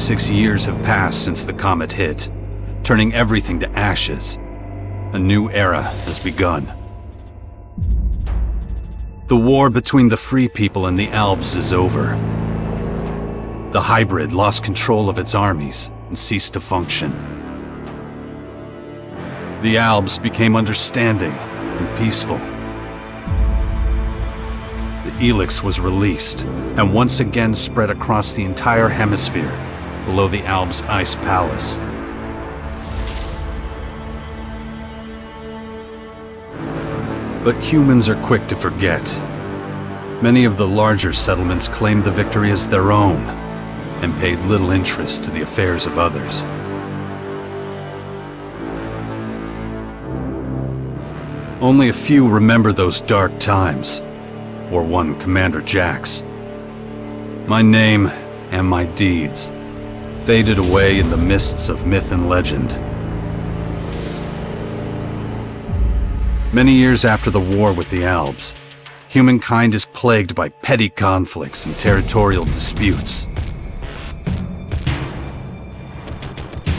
26 years have passed since the comet hit, turning everything to ashes. A new era has begun. The war between the free people and the Alps is over. The hybrid lost control of its armies and ceased to function. The Alps became understanding and peaceful. The ELEX was released and once again spread across the entire hemisphere below the Alps ice palace. But humans are quick to forget. Many of the larger settlements claimed the victory as their own and paid little interest to the affairs of others. Only a few remember those dark times, or one Commander Jax. My name and my deeds faded away in the mists of myth and legend. Many years after the war with the Alps, humankind is plagued by petty conflicts and territorial disputes.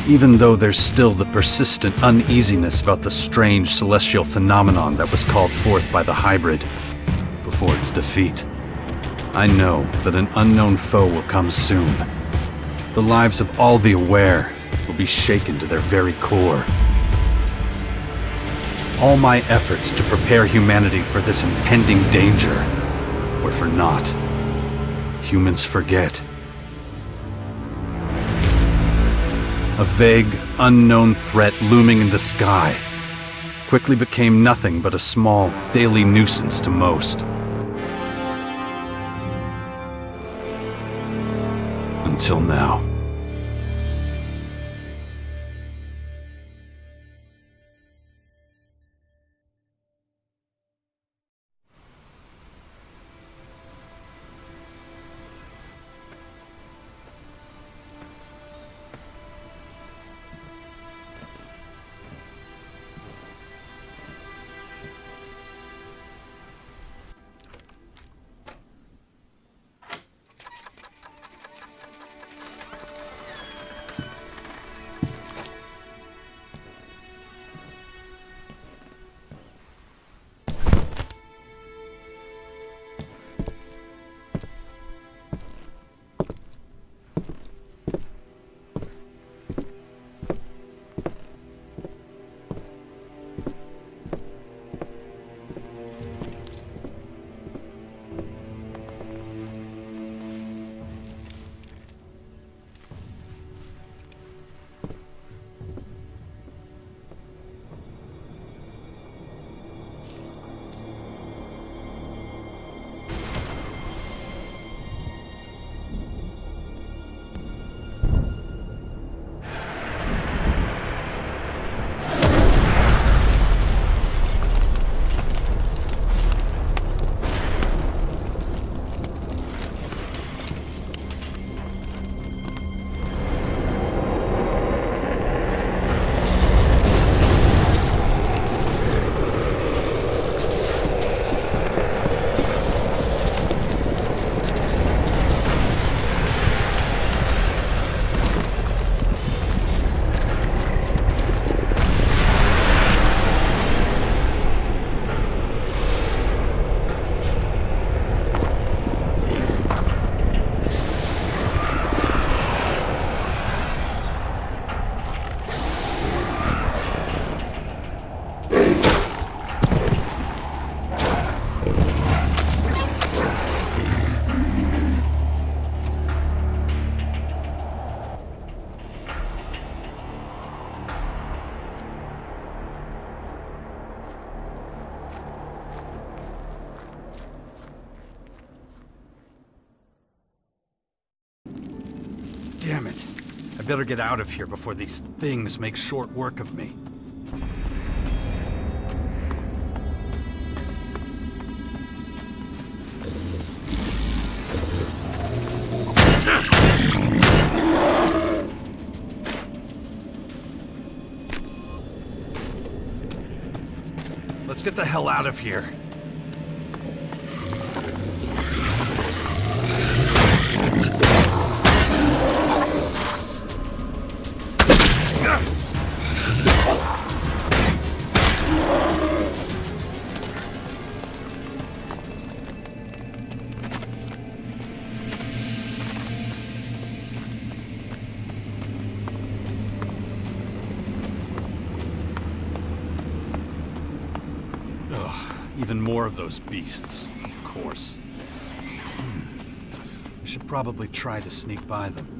Even though there's still the persistent uneasiness about the strange celestial phenomenon that was called forth by the hybrid before its defeat, I know that an unknown foe will come soon. The lives of all the aware will be shaken to their very core. All my efforts to prepare humanity for this impending danger were for naught. Humans forget. A vague, unknown threat looming in the sky quickly became nothing but a small, daily nuisance to most. Until now. Damn it. I better get out of here before these things make short work of me. Let's get the hell out of here. Even more of those beasts, of course. I should probably try to sneak by them.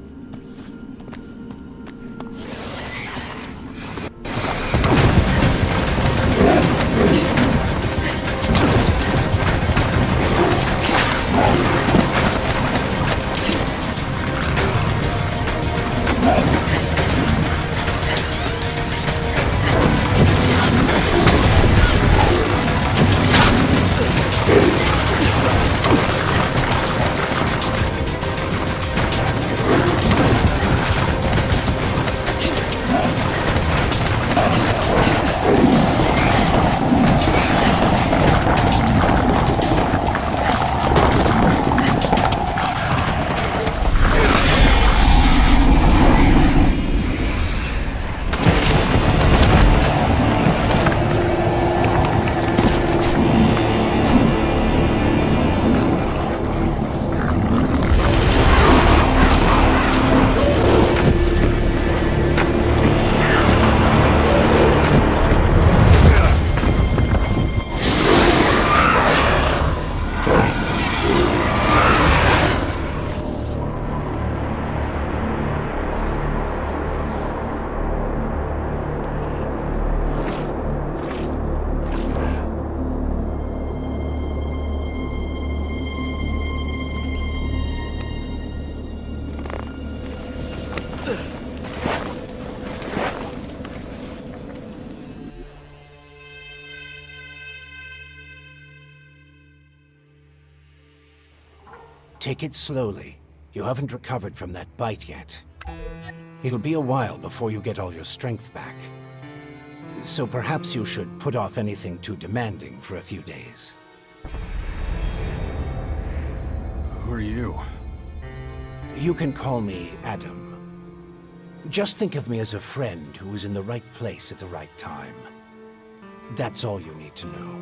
Take it slowly. You haven't recovered from that bite yet. It'll be a while before you get all your strength back. So perhaps you should put off anything too demanding for a few days. Who are you? You can call me Adam. Just think of me as a friend who was in the right place at the right time. That's all you need to know.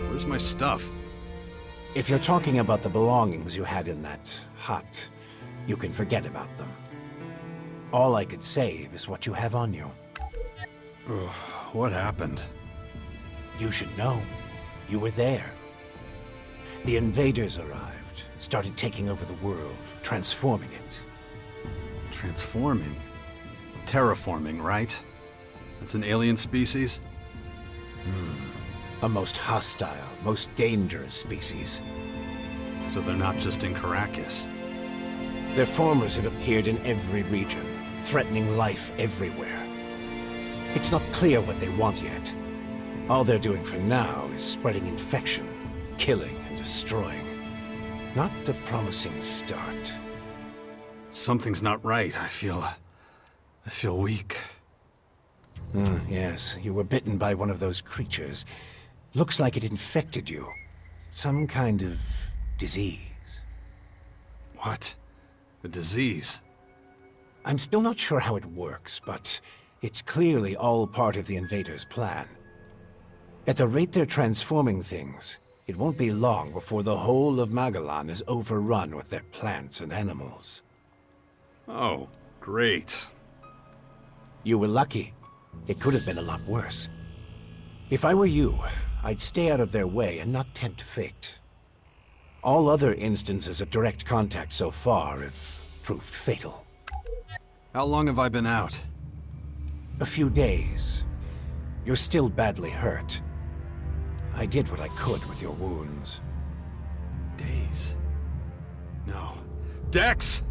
Where's my stuff? If you're talking about the belongings you had in that hut, you can forget about them. All I could save is what you have on you. Ugh, what happened? You should know. You were there. The invaders arrived, started taking over the world, transforming it. Transforming? Terraforming, right? That's an alien species? A most hostile, most dangerous species. So they're not just in Caracas. Their formers have appeared in every region, threatening life everywhere. It's not clear what they want yet. All they're doing for now is spreading infection, killing and destroying. Not a promising start. Something's not right. I feel weak. Yes, you were bitten by one of those creatures. Looks like it infected you. Some kind of disease. What? A disease? I'm still not sure how it works, but it's clearly all part of the invaders' plan. At the rate they're transforming things, it won't be long before the whole of Magalan is overrun with their plants and animals. Oh, great. You were lucky. It could have been a lot worse. If I were you, I'd stay out of their way and not tempt fate. All other instances of direct contact so far have proved fatal. How long have I been out? A few days. You're still badly hurt. I did what I could with your wounds. Days? No. Dex!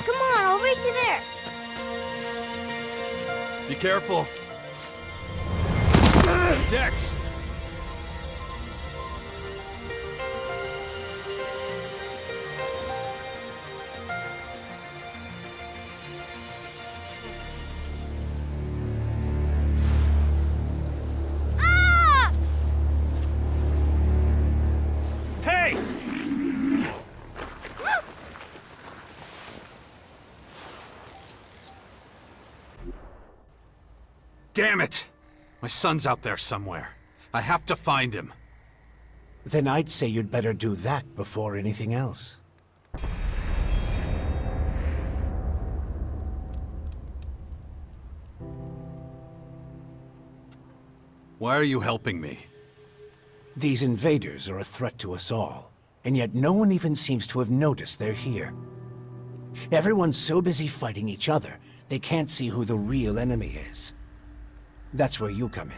Come on, I'll race you there. Be careful. Dex! Ah! Hey! Damn it! My son's out there somewhere. I have to find him. Then I'd say you'd better do that before anything else. Why are you helping me? These invaders are a threat to us all, and yet no one even seems to have noticed they're here. Everyone's so busy fighting each other, they can't see who the real enemy is. That's where you come in.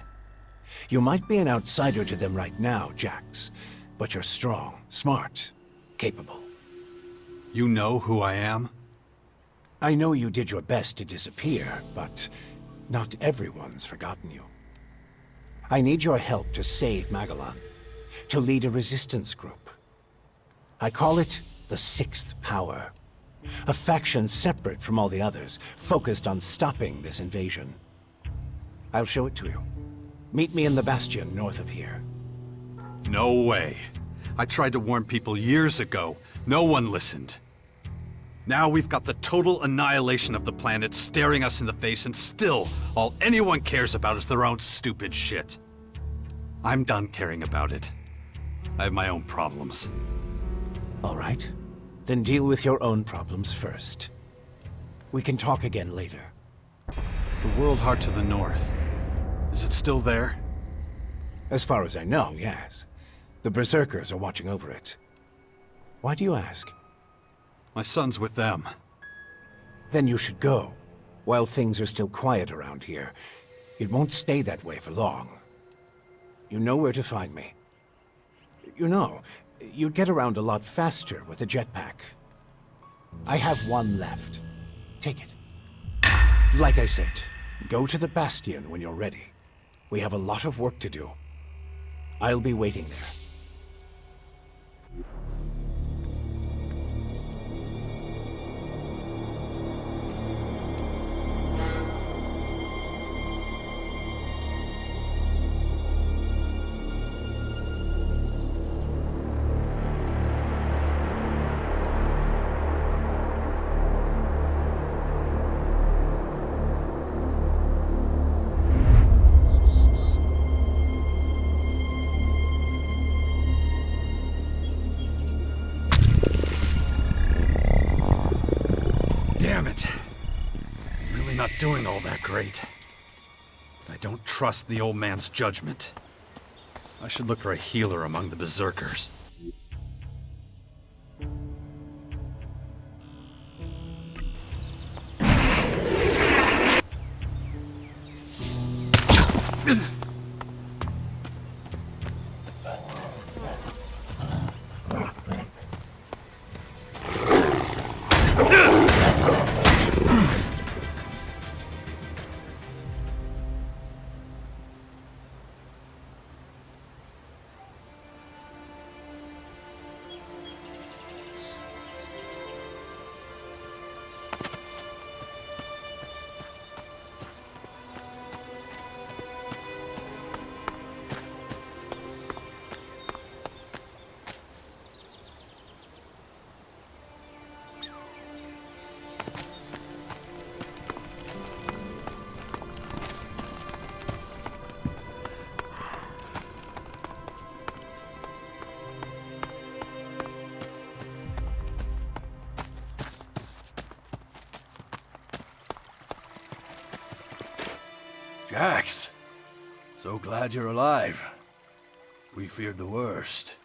You might be an outsider to them right now, Jax, but you're strong, smart, capable. You know who I am? I know you did your best to disappear, but not everyone's forgotten you. I need your help to save Magellan, to lead a resistance group. I call it the Sixth Power, a faction separate from all the others, focused on stopping this invasion. I'll show it to you. Meet me in the Bastion north of here. No way. I tried to warn people years ago. No one listened. Now we've got the total annihilation of the planet staring us in the face, and still, all anyone cares about is their own stupid shit. I'm done caring about it. I have my own problems. All right. Then deal with your own problems first. We can talk again later. The World Heart to the north. Is it still there? As far as I know, yes. The Berserkers are watching over it. Why do you ask? My son's with them. Then you should go, while things are still quiet around here. It won't stay that way for long. You know where to find me. You know, you'd get around a lot faster with a jetpack. I have one left. Take it. Like I said, go to the Bastion when you're ready. We have a lot of work to do. I'll be waiting there. Damn it. I'm really not doing all that great. But I don't trust the old man's judgment. I should look for a healer among the Berserkers. Jax, so glad you're alive. We feared the worst.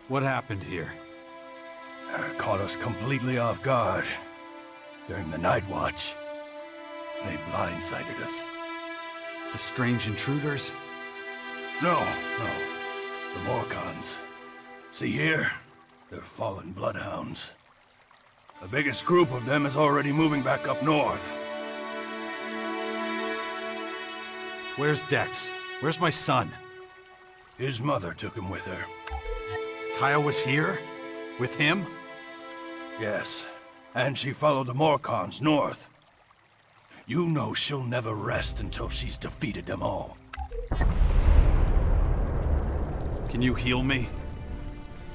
What happened here? Caught us completely off guard during the night watch. They blindsided us. The strange intruders? No. The Morcons. See here? They're fallen bloodhounds. The biggest group of them is already moving back up north. Where's Dex? Where's my son? His mother took him with her. Kaya was here? With him? Yes, and she followed the Morcons north. You know she'll never rest until she's defeated them all. Can you heal me?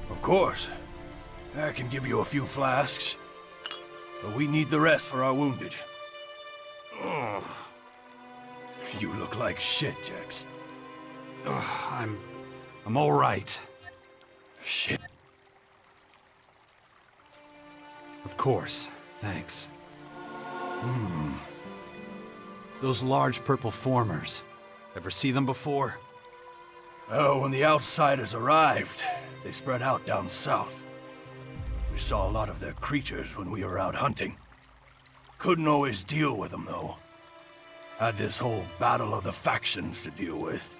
Of course. I can give you a few flasks. But we need the rest for our wounded. Ugh. You look like shit, Jax. Ugh, I'm all right. Shit. Of course, thanks. Those large purple formers. Ever see them before? Oh, when the outsiders arrived, they spread out down south. We saw a lot of their creatures when we were out hunting. Couldn't always deal with them, though. Had this whole battle of the factions to deal with.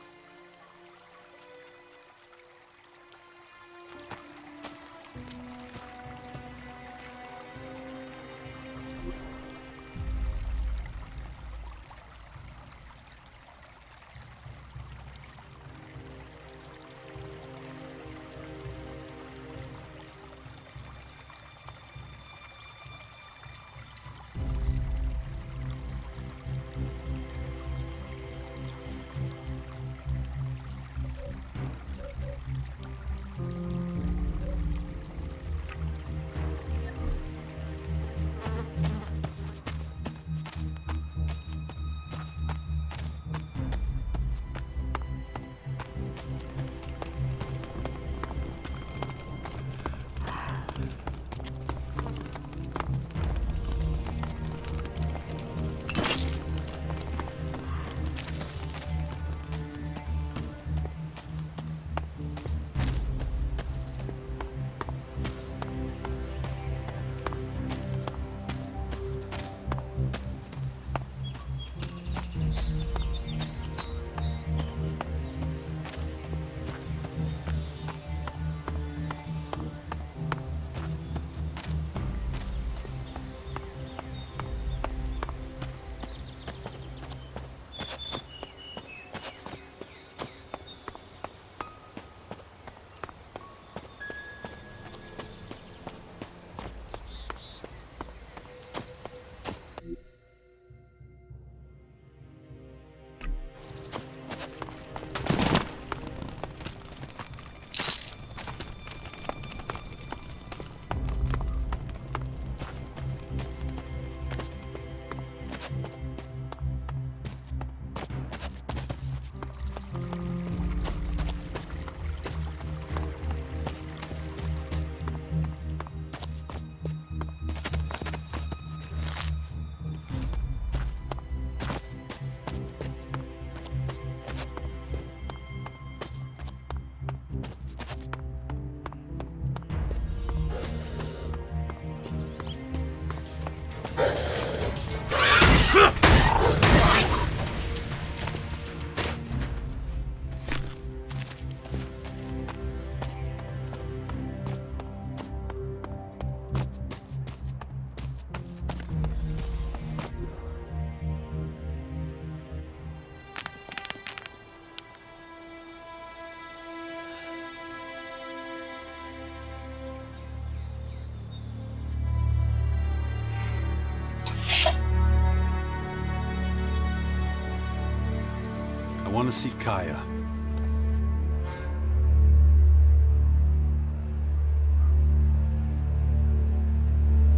I want to see Kaya.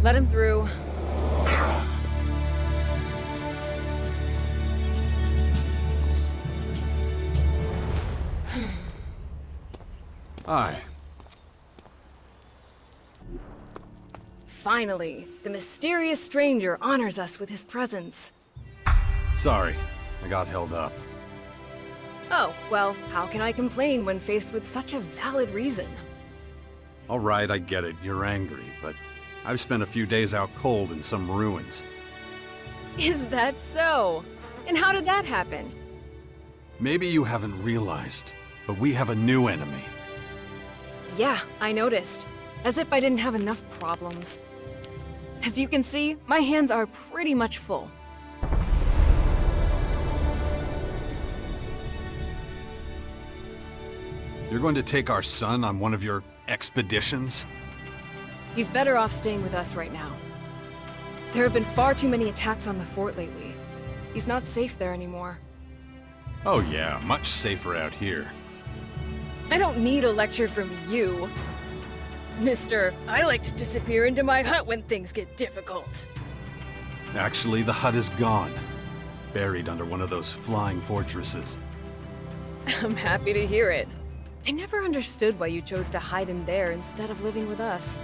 Let him through. Hi. Finally, the mysterious stranger honors us with his presence. Sorry, I got held up. Oh, well, how can I complain when faced with such a valid reason? All right, I get it. You're angry, but I've spent a few days out cold in some ruins. Is that so? And how did that happen? Maybe you haven't realized, but we have a new enemy. Yeah, I noticed. As if I didn't have enough problems. As you can see, my hands are pretty much full. You're going to take our son on one of your expeditions? He's better off staying with us right now. There have been far too many attacks on the fort lately. He's not safe there anymore. Oh yeah, much safer out here. I don't need a lecture from you. Mister, I like to disappear into my hut when things get difficult. Actually, the hut is gone. buried under one of those flying fortresses. I'm happy to hear it. I never understood why you chose to hide in there instead of living with us.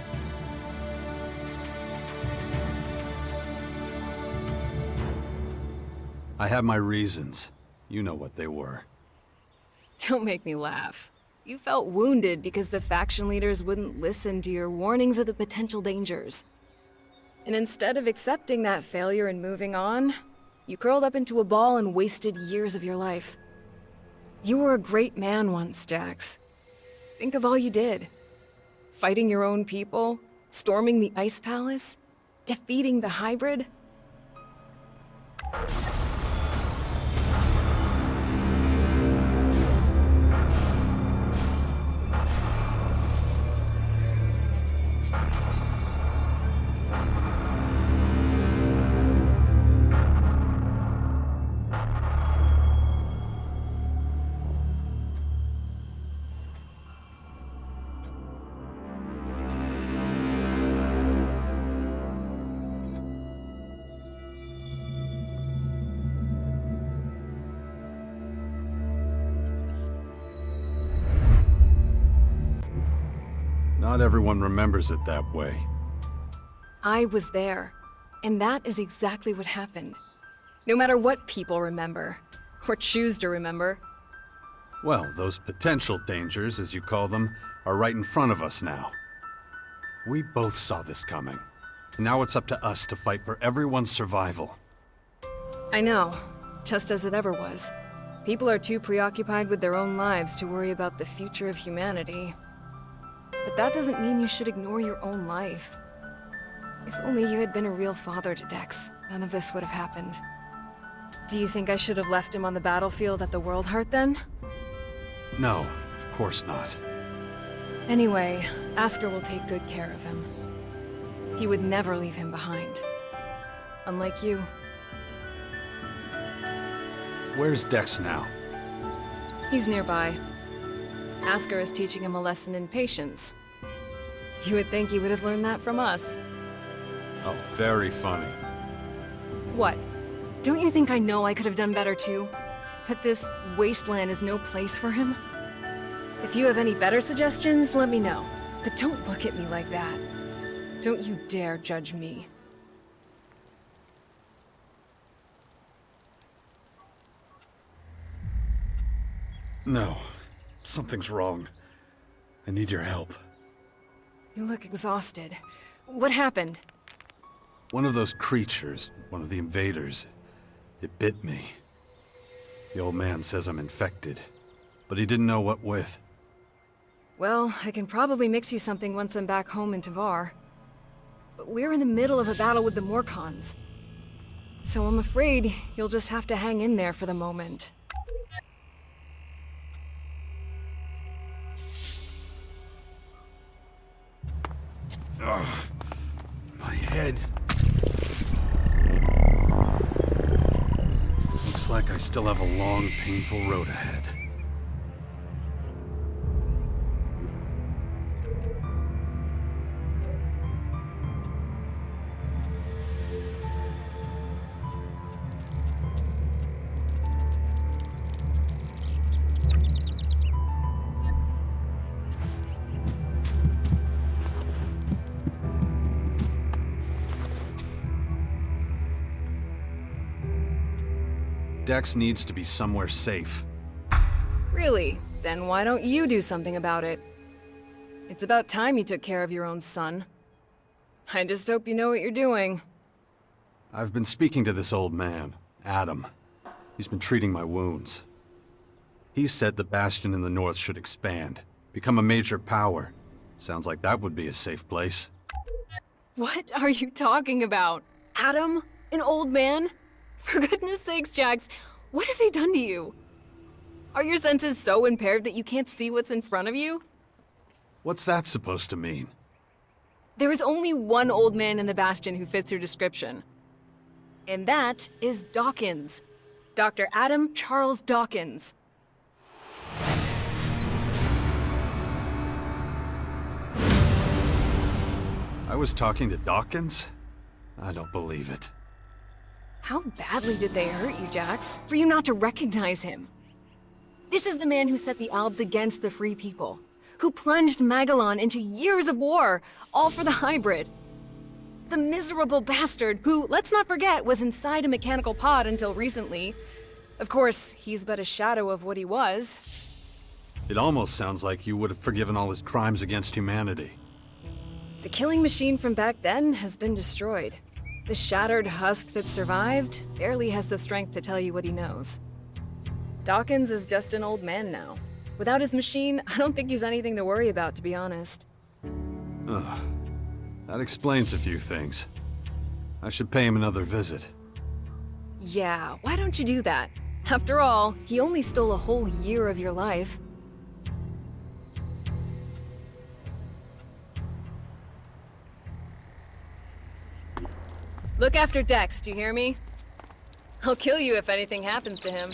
I have my reasons. You know what they were. Don't make me laugh. You felt wounded because the faction leaders wouldn't listen to your warnings of the potential dangers. And instead of accepting that failure and moving on, you curled up into a ball and wasted years of your life. You were a great man once, Jax. Think of all you did. Fighting your own people, storming the Ice Palace, defeating the hybrid. Not everyone remembers it that way. I was there, and that is exactly what happened. No matter what people remember, or choose to remember. Well, those potential dangers, as you call them, are right in front of us now. We both saw this coming. Now it's up to us to fight for everyone's survival. I know, just as it ever was. People are too preoccupied with their own lives to worry about the future of humanity. But that doesn't mean you should ignore your own life. If only you had been a real father to Dex, none of this would have happened. Do you think I should have left him on the battlefield at the World Heart then? No, of course not. Anyway, Asker will take good care of him. He would never leave him behind. Unlike you. Where's Dex now? He's nearby. Asker is teaching him a lesson in patience. You would think he would have learned that from us. Oh, very funny. What? Don't you think I know I could have done better too? That this wasteland is no place for him? If you have any better suggestions, let me know. But don't look at me like that. Don't you dare judge me. No. Something's wrong. I need your help. You look exhausted. What happened? One of those creatures, one of the invaders, it bit me. The old man says I'm infected, but he didn't know what with. Well, I can probably mix you something once I'm back home in Tavar. But we're in the middle of a battle with the Morcons. So I'm afraid you'll just have to hang in there for the moment. Ugh, my head. Looks like I still have a long, painful road ahead. Dex needs to be somewhere safe. Really? Then why don't you do something about it? It's about time you took care of your own son. I just hope you know what you're doing. I've been speaking to this old man, Adam. He's been treating my wounds. He said the Bastion in the north should expand, become a major power. Sounds like that would be a safe place. What are you talking about? Adam? An old man? For goodness sakes, Jax, what have they done to you? Are your senses so impaired that you can't see what's in front of you? What's that supposed to mean? There is only one old man in the Bastion who fits your description. And that is Dawkins. Dr. Adam Charles Dawkins. I was talking to Dawkins? I don't believe it. How badly did they hurt you, Jax, for you not to recognize him? This is the man who set the Albs against the Free People, who plunged Magellan into years of war, all for the hybrid. The miserable bastard who, let's not forget, was inside a mechanical pod until recently. Of course, he's but a shadow of what he was. It almost sounds like you would have forgiven all his crimes against humanity. The killing machine from back then has been destroyed. The shattered husk that survived barely has the strength to tell you what he knows. Dawkins is just an old man now. Without his machine, I don't think he's anything to worry about, to be honest. Ugh. That explains a few things. I should pay him another visit. Yeah, why don't you do that? After all, he only stole a whole year of your life. Look after Dex, do you hear me? I'll kill you if anything happens to him.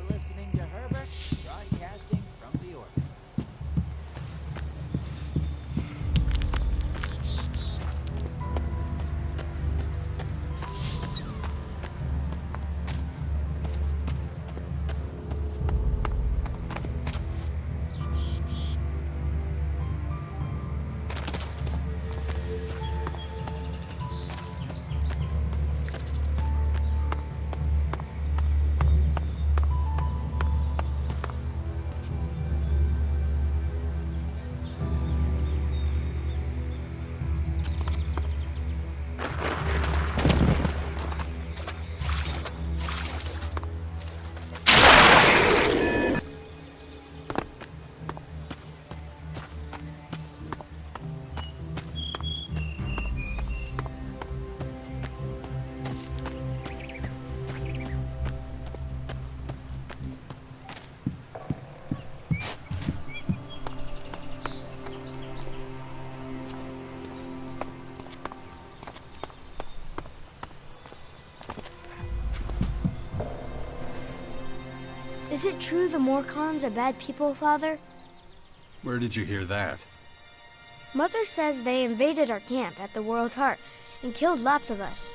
Listening to Herbert, broadcasting from the orbit. Is it true the Morcons are bad people, Father? Where did you hear that? Mother says they invaded our camp at the World Heart and killed lots of us.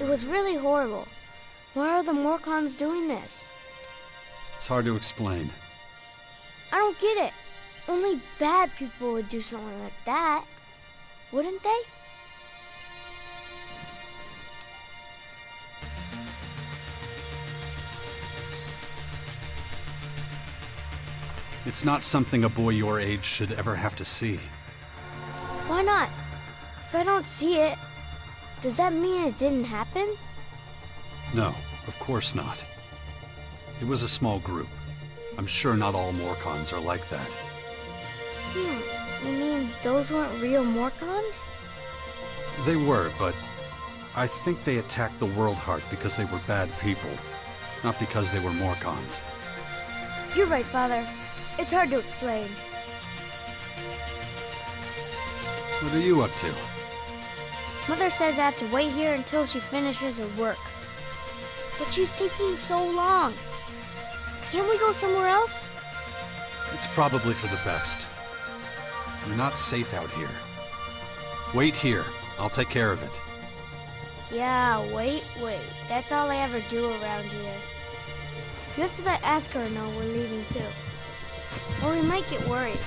It was really horrible. Why are the Morcons doing this? It's hard to explain. I don't get it. Only bad people would do something like that, wouldn't they? It's not something a boy your age should ever have to see. Why not? If I don't see it, does that mean it didn't happen? No, of course not. It was a small group. I'm sure not all Morcons are like that. You mean those weren't real Morcons? They were, but I think they attacked the World Heart because they were bad people, not because they were Morcons. You're right, Father. It's hard to explain. What are you up to? Mother says I have to wait here until she finishes her work. But she's taking so long. Can't we go somewhere else? It's probably for the best. You're not safe out here. Wait here. I'll take care of it. Yeah, wait. That's all I ever do around here. You have to let Asker know we're leaving too. Or we might get worried.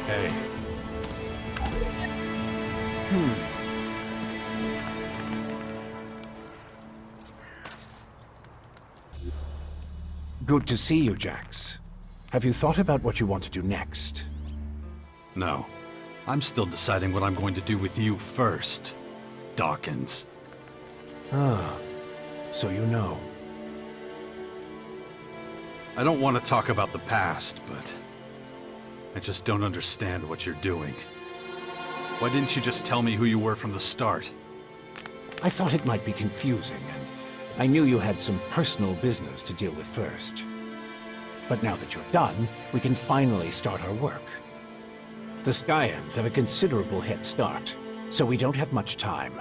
Hey. Good to see you, Jax. Have you thought about what you want to do next? No. I'm still deciding what I'm going to do with you first, Dawkins. Ah, so you know. I don't want to talk about the past, but I just don't understand what you're doing. Why didn't you just tell me who you were from the start? I thought it might be confusing, and I knew you had some personal business to deal with first. But now that you're done, we can finally start our work. The Skyans have a considerable head start, so we don't have much time.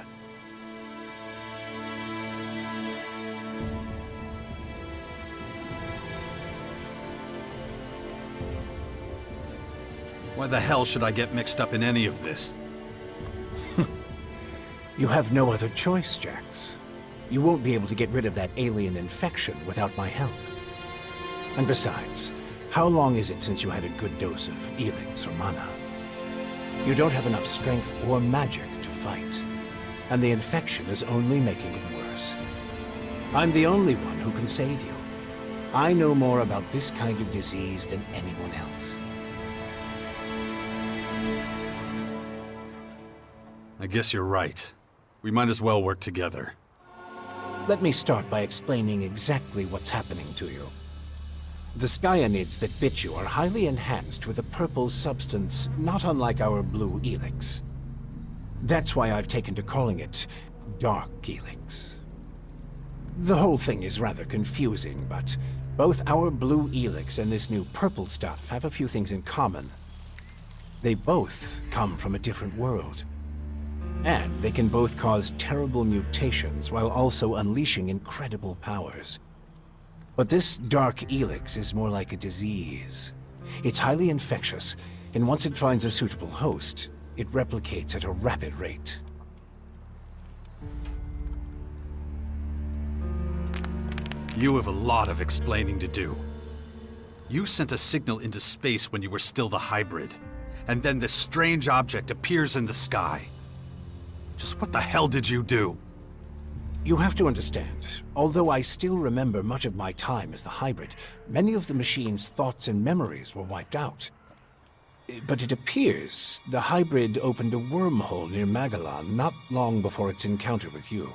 Why the hell should I get mixed up in any of this? You have no other choice, Jax. You won't be able to get rid of that alien infection without my help. And besides, how long is it since you had a good dose of ELEX or mana? You don't have enough strength or magic to fight, and the infection is only making it worse. I'm the only one who can save you. I know more about this kind of disease than anyone else. I guess you're right. We might as well work together. Let me start by explaining exactly what's happening to you. The Skyanids that bit you are highly enhanced with a purple substance not unlike our blue ELEX. That's why I've taken to calling it Dark ELEX. The whole thing is rather confusing, but both our blue ELEX and this new purple stuff have a few things in common. They both come from a different world. And they can both cause terrible mutations while also unleashing incredible powers. But this Dark ELEX is more like a disease. It's highly infectious, and once it finds a suitable host, it replicates at a rapid rate. You have a lot of explaining to do. You sent a signal into space when you were still the hybrid, and then this strange object appears in the sky. Just what the hell did you do? You have to understand, although I still remember much of my time as the hybrid, many of the machine's thoughts and memories were wiped out. But it appears the hybrid opened a wormhole near Magellan not long before its encounter with you.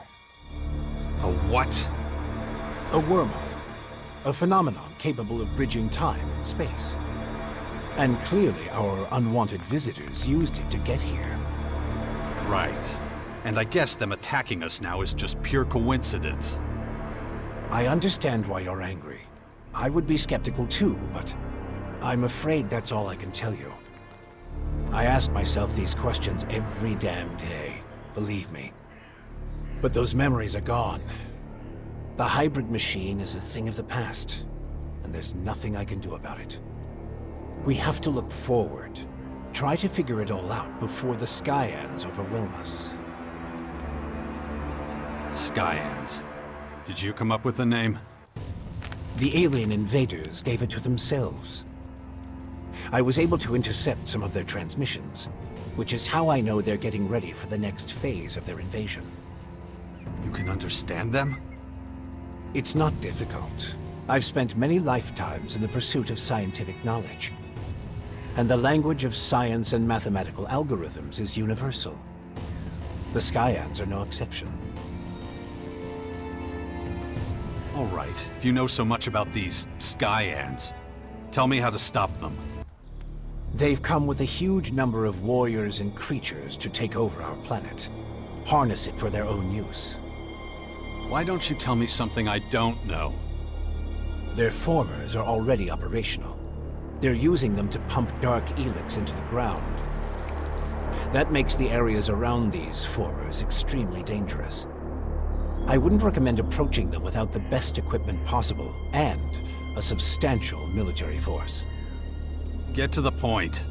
A what? A wormhole. A phenomenon capable of bridging time and space. And clearly our unwanted visitors used it to get here. Right. And I guess them attacking us now is just pure coincidence. I understand why you're angry. I would be skeptical too, but I'm afraid that's all I can tell you. I ask myself these questions every damn day, believe me. But those memories are gone. The hybrid machine is a thing of the past, and there's nothing I can do about it. We have to look forward. Try to figure it all out before the Skyans overwhelm us. Skyans. Did you come up with the name? The alien invaders gave it to themselves. I was able to intercept some of their transmissions, which is how I know they're getting ready for the next phase of their invasion. You can understand them? It's not difficult. I've spent many lifetimes in the pursuit of scientific knowledge. And the language of science and mathematical algorithms is universal. The Skyans are no exception. All right, if you know so much about these Skyans, tell me how to stop them. They've come with a huge number of warriors and creatures to take over our planet. Harness it for their own use. Why don't you tell me something I don't know? Their formers are already operational. They're using them to pump dark ELEX into the ground. That makes the areas around these formers extremely dangerous. I wouldn't recommend approaching them without the best equipment possible and a substantial military force. Get to the point.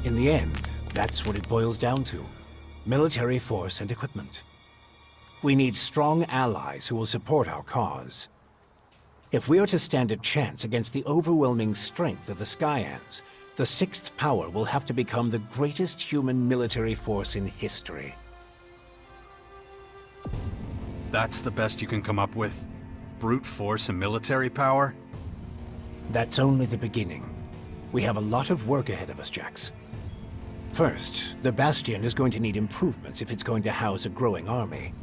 In the end, that's what it boils down to. Military force and equipment. We need strong allies who will support our cause. If we are to stand a chance against the overwhelming strength of the Skyans, the Sixth Power will have to become the greatest human military force in history. That's the best you can come up with? Brute force and military power? That's only the beginning. We have a lot of work ahead of us, Jax. First, the Bastion is going to need improvements if it's going to house a growing army.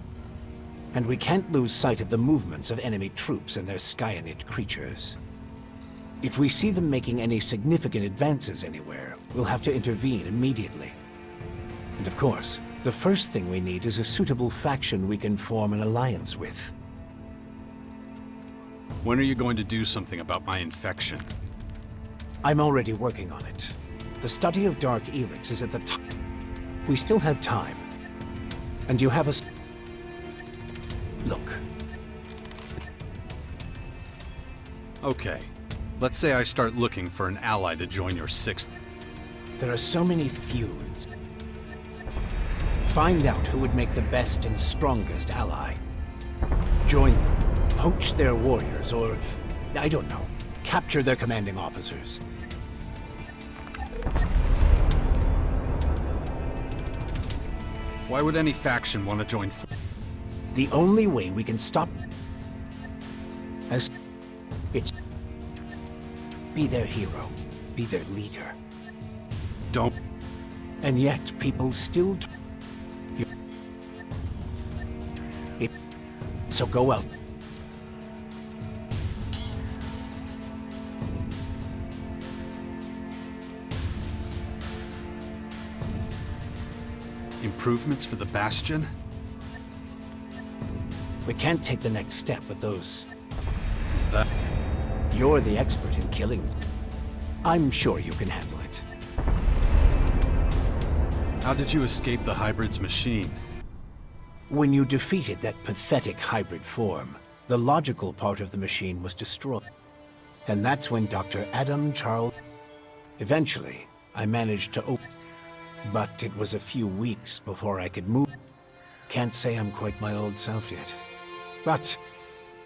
And we can't lose sight of the movements of enemy troops and their Skyanid creatures. If we see them making any significant advances anywhere, we'll have to intervene immediately. And of course, the first thing we need is a suitable faction we can form an alliance with. When are you going to do something about my infection? I'm already working on it. The study of Dark ELEX is at the top. We still have time. And you have a... Look. Okay. Let's say I start looking for an ally to join your sixth. There are so many feuds. Find out who would make the best and strongest ally. Join them, poach their warriors, or, I don't know, capture their commanding officers. Why would any faction want to join? The only way we can stop... It's... Be their hero. Be their leader. Don't... And yet, people still... So go out. Improvements for the Bastion? We can't take the next step with those. Is that... You're the expert in killing. I'm sure you can handle it. How did you escape the hybrid's machine? When you defeated that pathetic hybrid form, the logical part of the machine was destroyed. And that's when Dr. Adam Charles... Eventually, I managed to open... But it was a few weeks before I could move. Can't say I'm quite my old self yet. But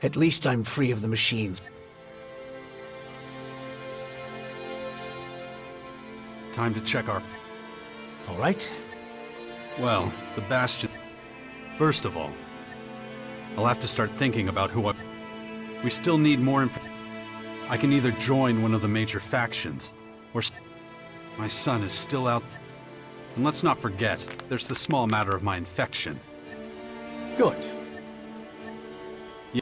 at least I'm free of the machines. Time to check our... All right? Well, the Bastion... First of all, I'll have to start thinking about who I... We still need more info... I can either join one of the major factions, or... My son is still out... And let's not forget, there's the small matter of my infection. Good. Yeah.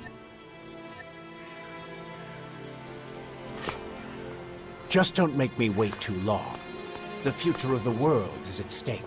Just don't make me wait too long. The future of the world is at stake.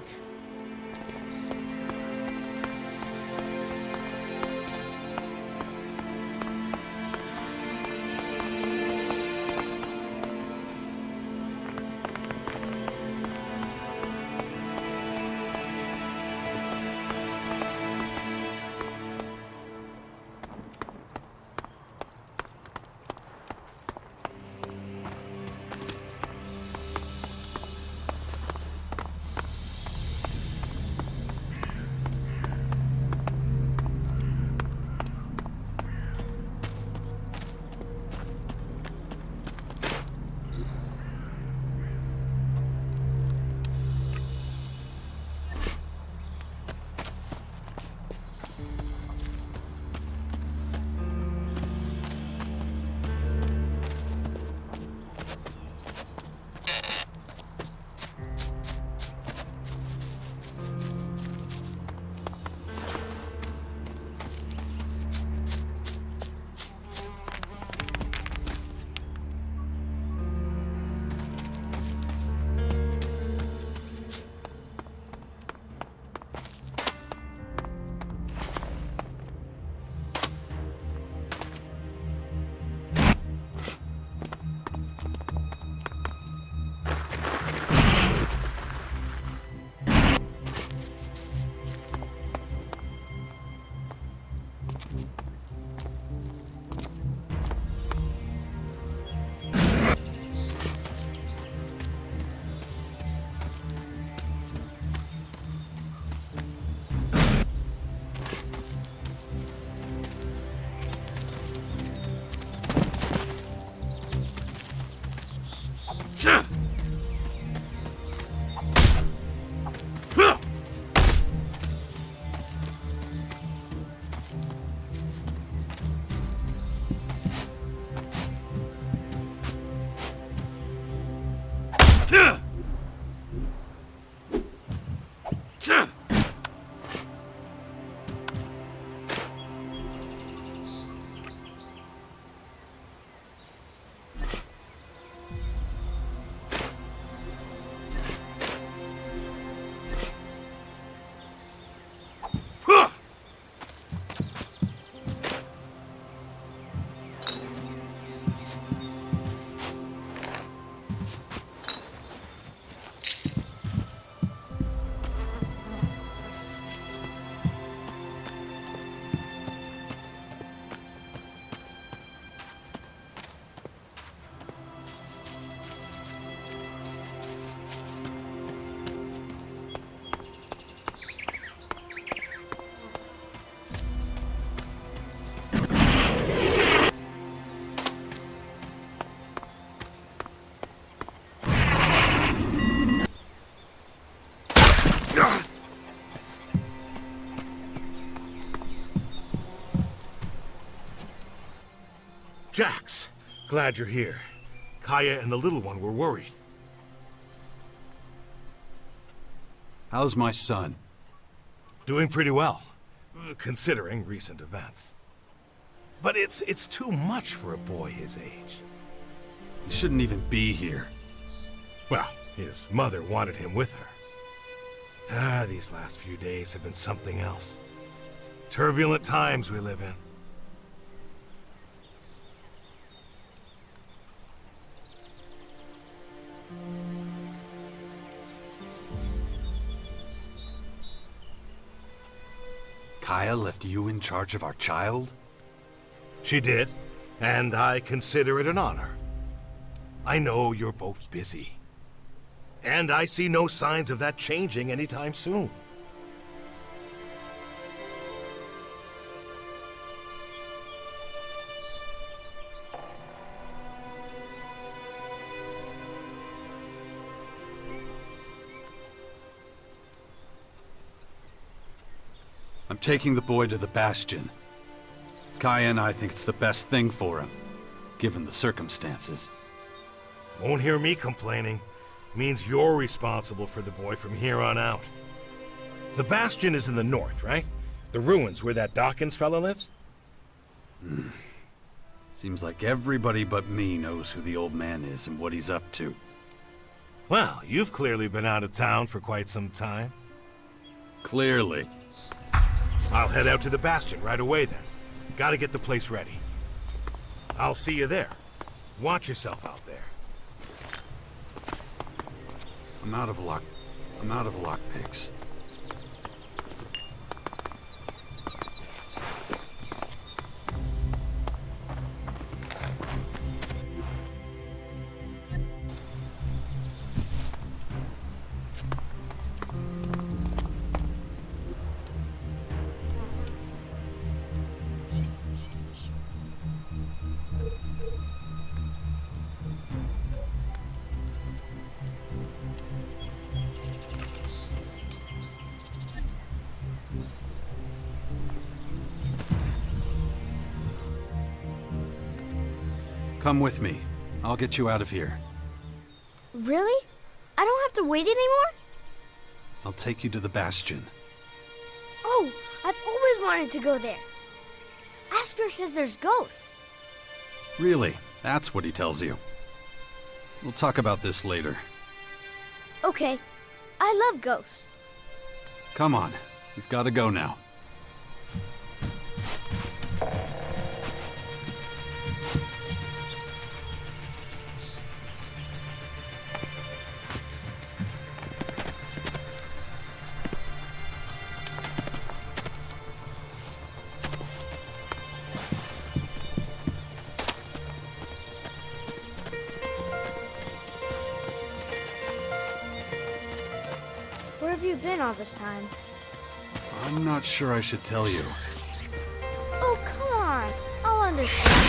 Jax, glad you're here. Kaya and the little one were worried. How's my son? Doing pretty well, considering recent events. But it's too much for a boy his age. He shouldn't even be here. Well, his mother wanted him with her. These last few days have been something else. Turbulent times we live in. Kaya left you in charge of our child? She did, and I consider it an honor. I know you're both busy. And I see no signs of that changing anytime soon. I'm taking the boy to the Bastion. Kaya and I think it's the best thing for him, given the circumstances. Won't hear me complaining. Means you're responsible for the boy from here on out. The Bastion is in the north, right? The ruins where that Dawkins fella lives? Seems like everybody but me knows who the old man is and what he's up to. Well, you've clearly been out of town for quite some time. Clearly. I'll head out to the Bastion right away then. Gotta get the place ready. I'll see you there. Watch yourself out there. I'm out of lockpicks. Come with me. I'll get you out of here. Really? I don't have to wait anymore? I'll take you to the Bastion. Oh, I've always wanted to go there. Asker says there's ghosts. Really? That's what he tells you. We'll talk about this later. Okay, I love ghosts. Come on. We've got to go now. Where have you been all this time? I'm not sure I should tell you. Oh, come on. I'll understand.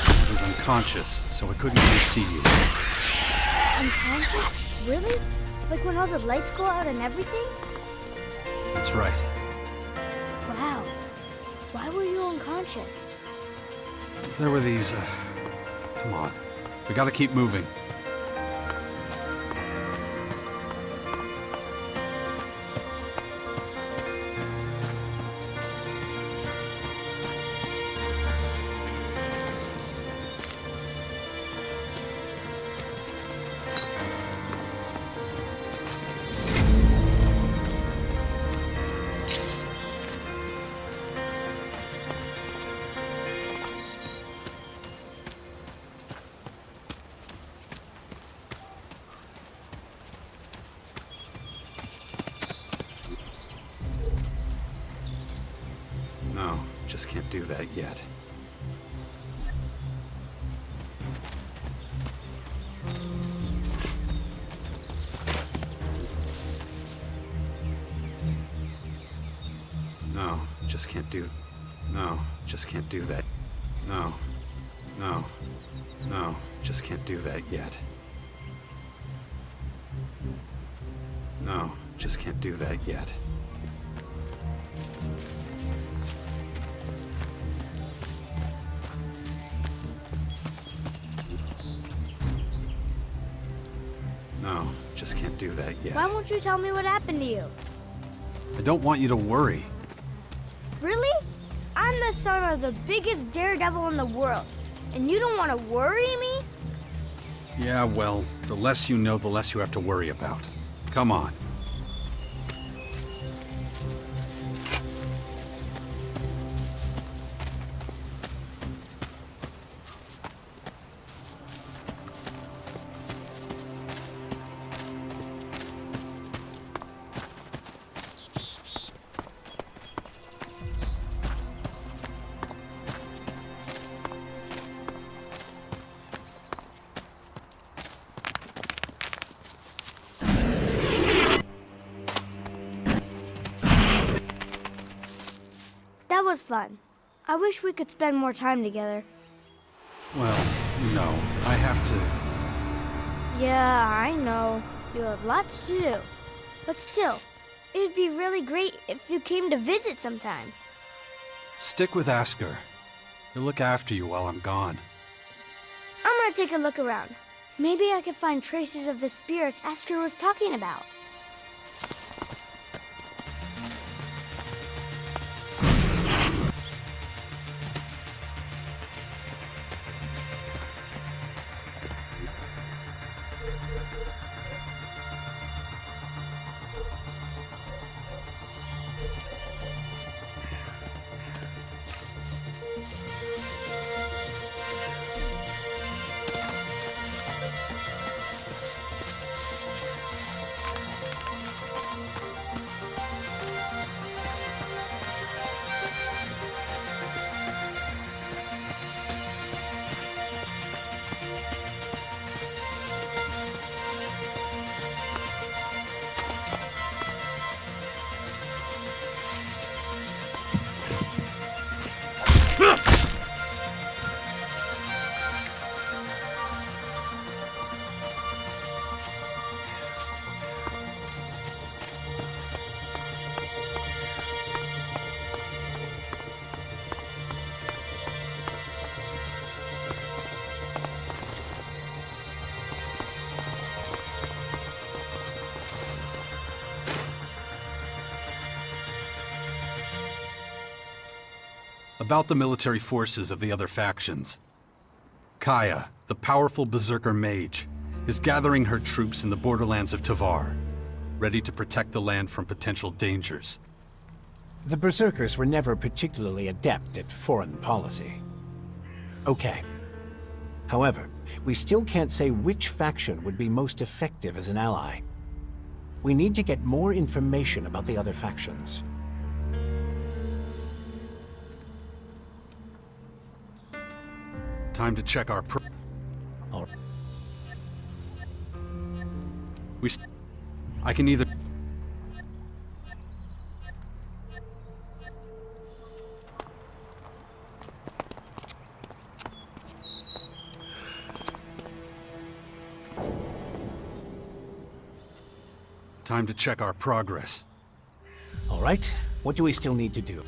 I was unconscious, so I couldn't even see you. Unconscious? Really? Like when all the lights go out and everything? That's right. Wow. Why were you unconscious? There were these, Come on. We gotta keep moving. do that yet. No, just can't do... No, just can't do that. No. No. No, just can't do that yet. No, just can't do that yet. No, just can't do that yet. Why won't you tell me what happened to you? I don't want you to worry. Really? I'm the son of the biggest daredevil in the world, and you don't want to worry me? Yeah, well, the less you know, the less you have to worry about. Come on. That was fun. I wish we could spend more time together. Well, you know, I have to... Yeah, I know. You have lots to do. But still, it'd be really great if you came to visit sometime. Stick with Asker. He'll look after you while I'm gone. I'm gonna take a look around. Maybe I can find traces of the spirits Asker was talking about. About the military forces of the other factions. Kaya, the powerful berserker mage, is gathering her troops in the borderlands of Tavar, ready to protect the land from potential dangers. The Berserkers were never particularly adept at foreign policy. Okay. However, we still can't say which faction would be most effective as an ally. We need to get more information about the other factions. Time to check our All I can either... Time to check our progress. All right. What do we still need to do?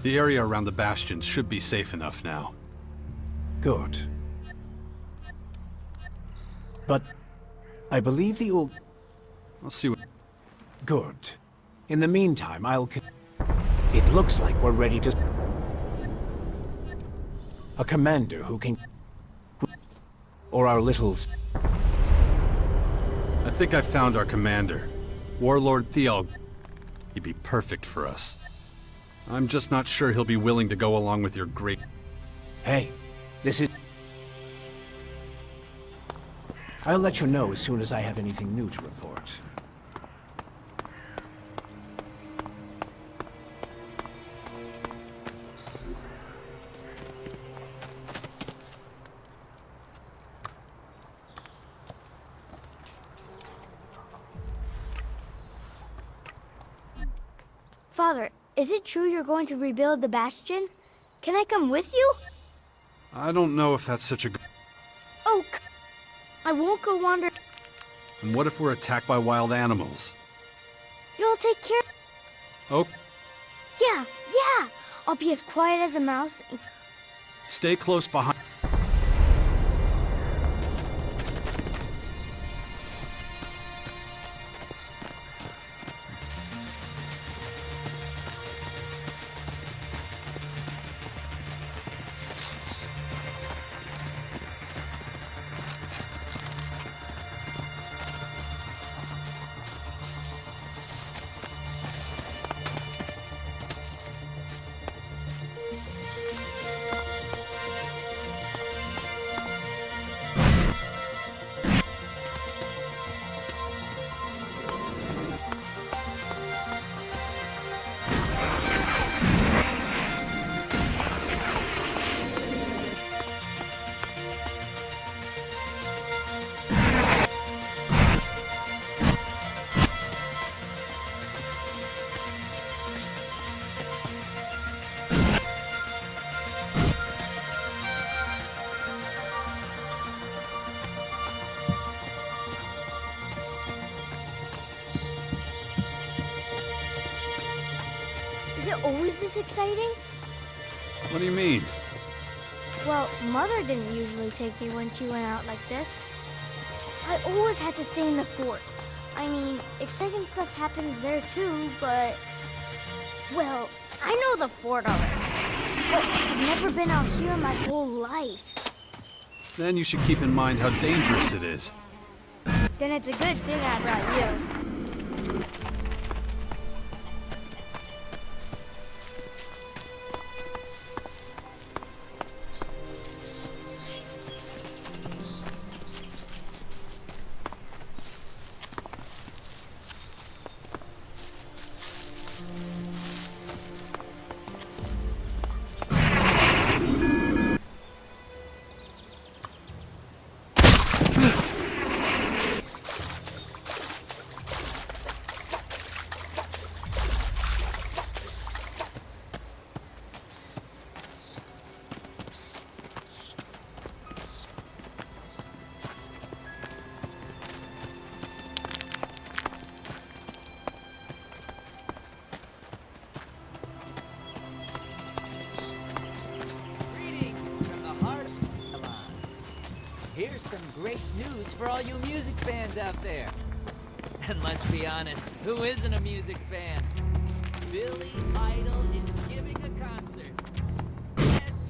The area around the bastions should be safe enough now. Good. But I believe the old... I'll see what... Good. In the meantime, It looks like we're ready to... A commander who can... Or our little... I think I found our commander. Warlord Theal. He'd be perfect for us. I'm just not sure he'll be willing to go along with your great... Hey, this is... I'll let you know as soon as I have anything new to report. Father, is it true you're going to rebuild the bastion? Can I come with you? I don't know if that's such a good... Oh, I won't go wander. And what if we're attacked by wild animals? You'll take care. Oh, Yeah. I'll be as quiet as a mouse. stay close behind... Is it always this exciting? What do you mean? Well, Mother didn't usually take me when she went out like this. I always had to stay in the fort. I mean, exciting stuff happens there too, but... Well, I know the fort already. But I've never been out here in my whole life. Then you should keep in mind how dangerous it is. Then it's a good thing I brought you. Greetings from the heart of Milan. Here's some great news for all you music fans out there. And let's be honest, who isn't a music fan? Billy Idol is giving a concert. Yes,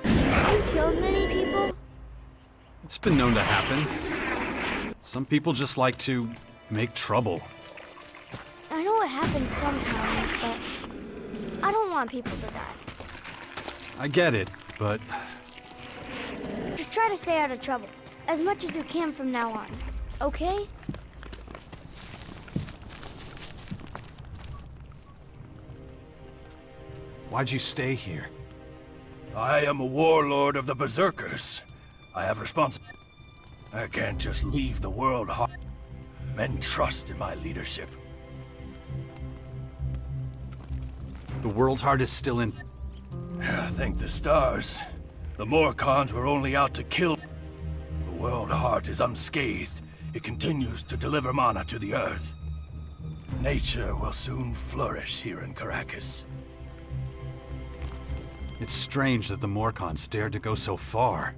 Have you killed many people? It's been known to happen. Some people just like to make trouble. I know it happens sometimes, but I don't want people to die. I get it, but Just try to stay out of trouble as much as you can from now on, okay? Why'd you stay here? I am a warlord of the Berserkers. I have responsibility. I can't just leave the world hard. Men trust in my leadership. The World Heart is still in... Thank the stars. The Morcons were only out to kill. The World Heart is unscathed. It continues to deliver mana to the Earth. Nature will soon flourish here in Caracas. It's strange that the Morcons dared to go so far.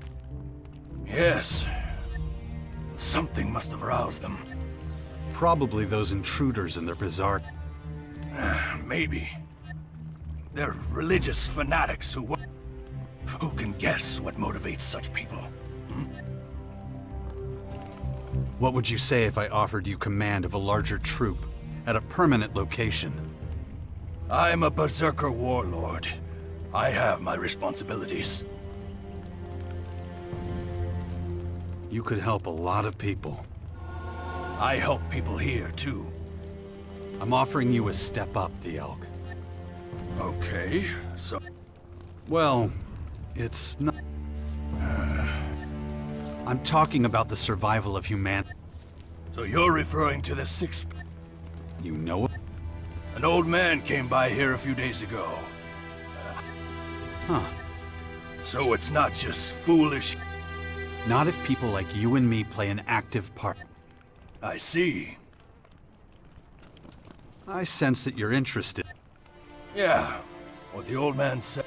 Yes. Something must have roused them. Probably those intruders and their bizarre... Maybe. They're religious fanatics who can guess what motivates such people? What would you say if I offered you command of a larger troop at a permanent location? I'm a Berserker warlord. I have my responsibilities. You could help a lot of people. I help people here, too. I'm offering you a step up, the Elk. Okay, so... Well, it's not... I'm talking about the survival of humanity. So you're referring to the sixth... You know it? An old man came by here a few days ago. Huh. So it's not just foolish... Not if people like you and me play an active part. I see. I sense that you're interested. Yeah, what the old man said.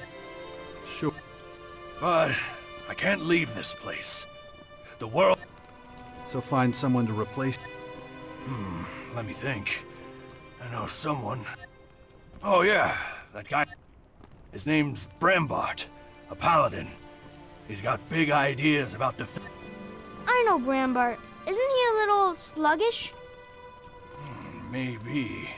Sure. But I can't leave this place. The world... So find someone to replace... Let me think. I know someone. Oh yeah, that guy. His name's Brambart, a paladin. He's got big ideas about I know Brambart. Isn't he a little sluggish? Maybe.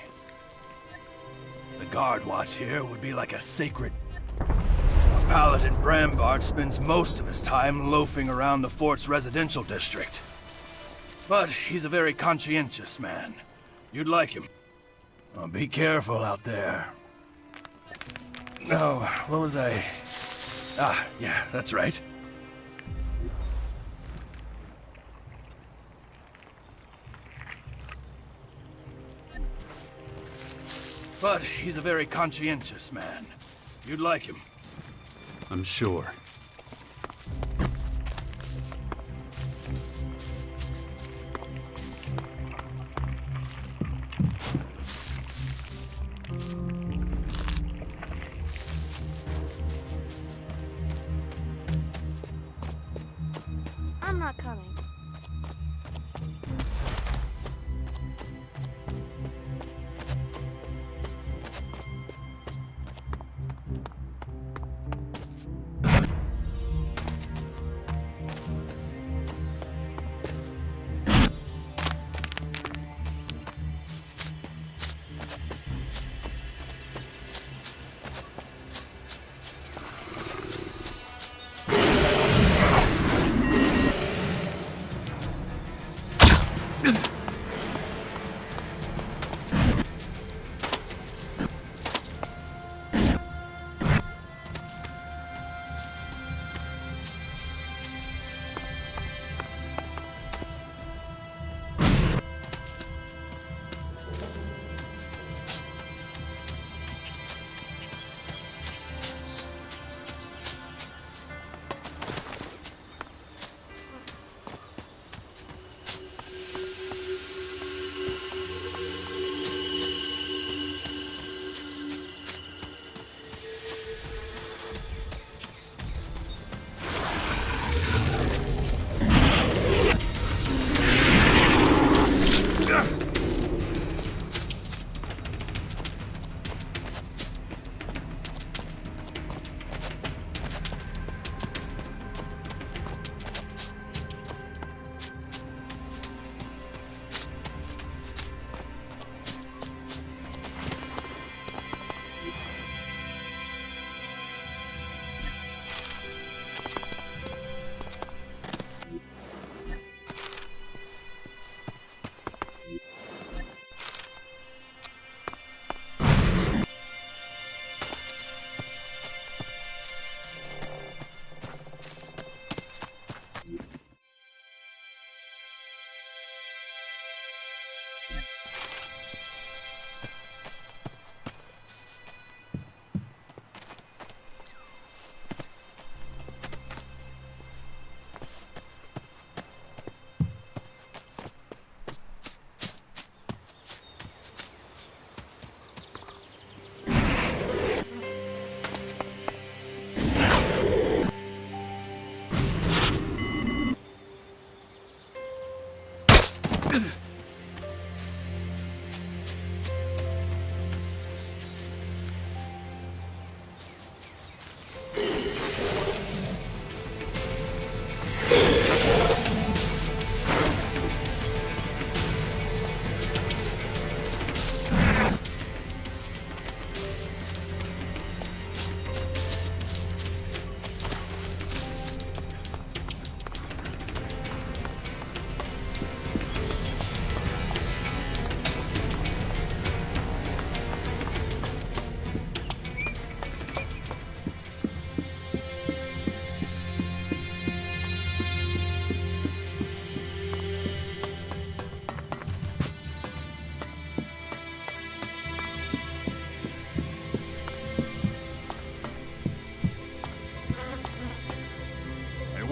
The guard watch here would be like a sacred... A paladin Brambart spends most of his time loafing around the fort's residential district. But he's a very conscientious man. You'd like him. Well, be careful out there. No, what was I... Ah, yeah, that's right. But he's a very conscientious man. You'd like him. I'm sure. I'm not coming.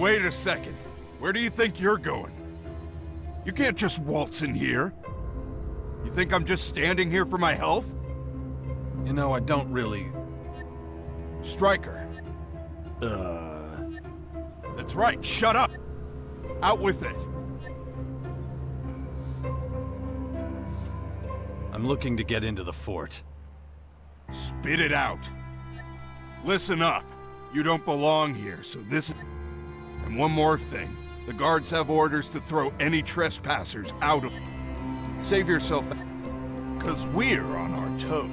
Wait a second. Where do you think you're going? You can't just waltz in here. You think I'm just standing here for my health? You know, I don't really... Stryker. That's right, shut up! Out with it! I'm looking to get into the fort. Spit it out. Listen up. You don't belong here, so this... And one more thing. The guards have orders to throw any trespassers out of... Save yourself that... 'Cause we're on our toes.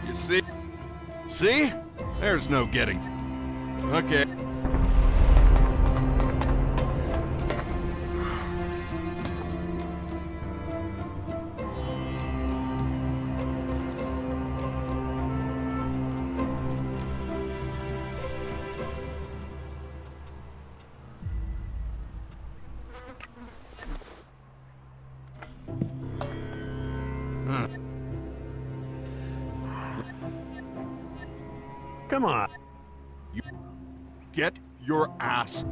You see? See? There's no getting... Okay. Come on. You get your ass.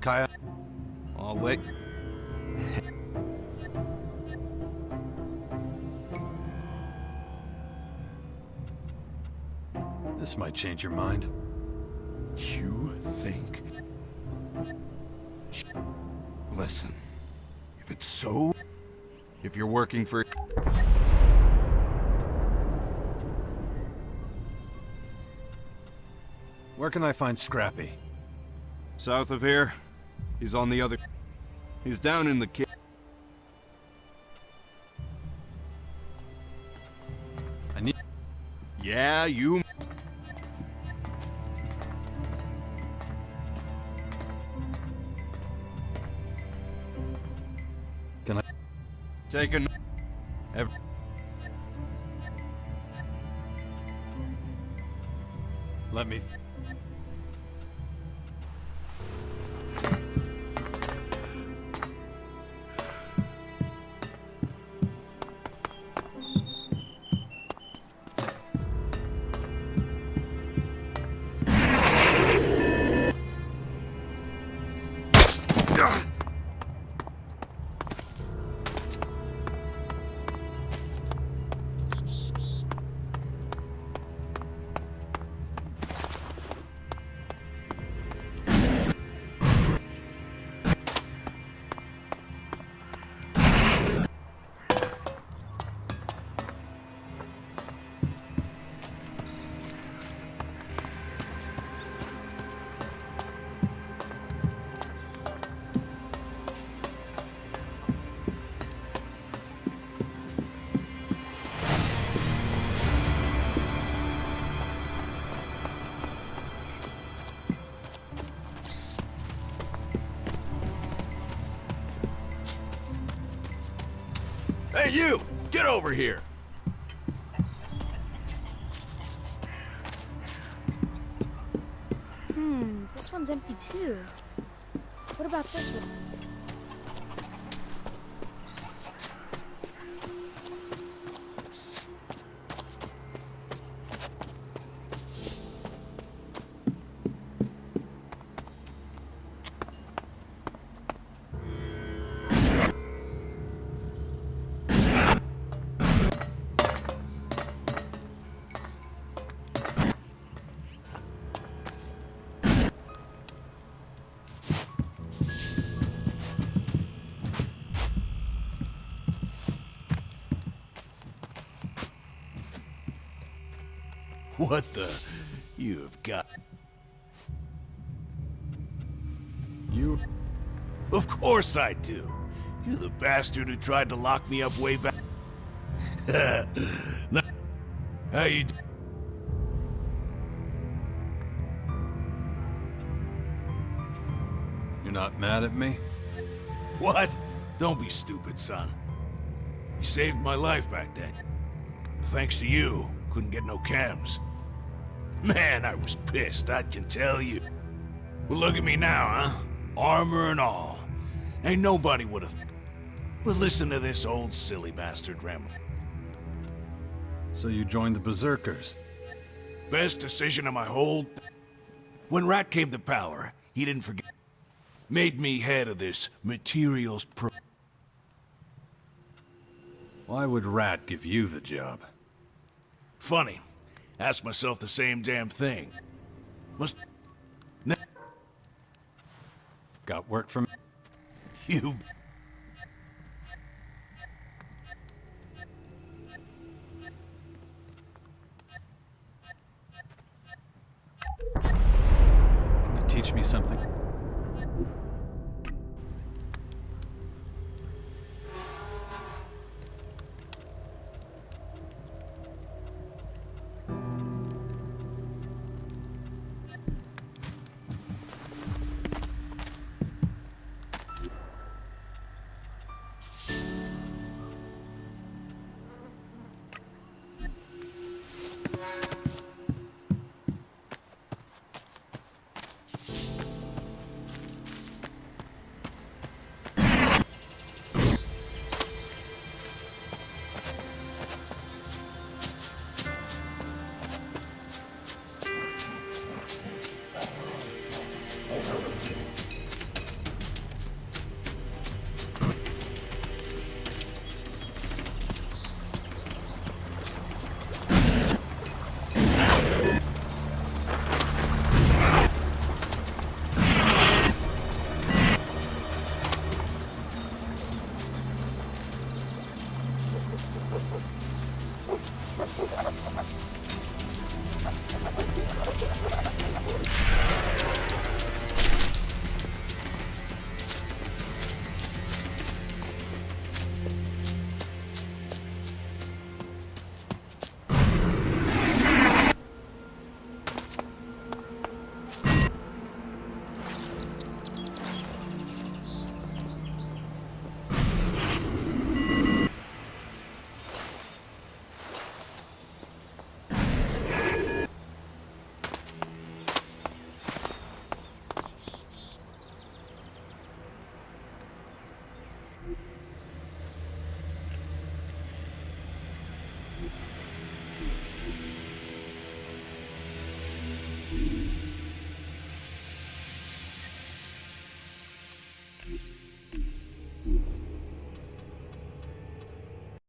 Kaya, I'll let... this might change your mind. You think... Listen. If it's so... If you're working for... Where can I find Scrappy? South of here. He's on the other... He's down in the ki... I need... Yeah, you... Can I... Take a... Let me... Hey, you! Get over here! This one's empty too. What about this one? What the... You've got... You... Of course I do. You're the bastard who tried to lock me up way back... Now, how you do... You're not mad at me? What? Don't be stupid, son. You saved my life back then. Thanks to you, couldn't get no cams. Man, I was pissed, I can tell you. Well, look at me now, huh? Armor and all. Ain't nobody would've... Well, listen to this old silly bastard ramble. So you joined the Berserkers. Best decision of my whole... When Rat came to power, he didn't forget... Made me head of this materials pro... Why would Rat give you the job? Funny. Ask myself the same damn thing. Must... Got work from... You... Can you teach me something?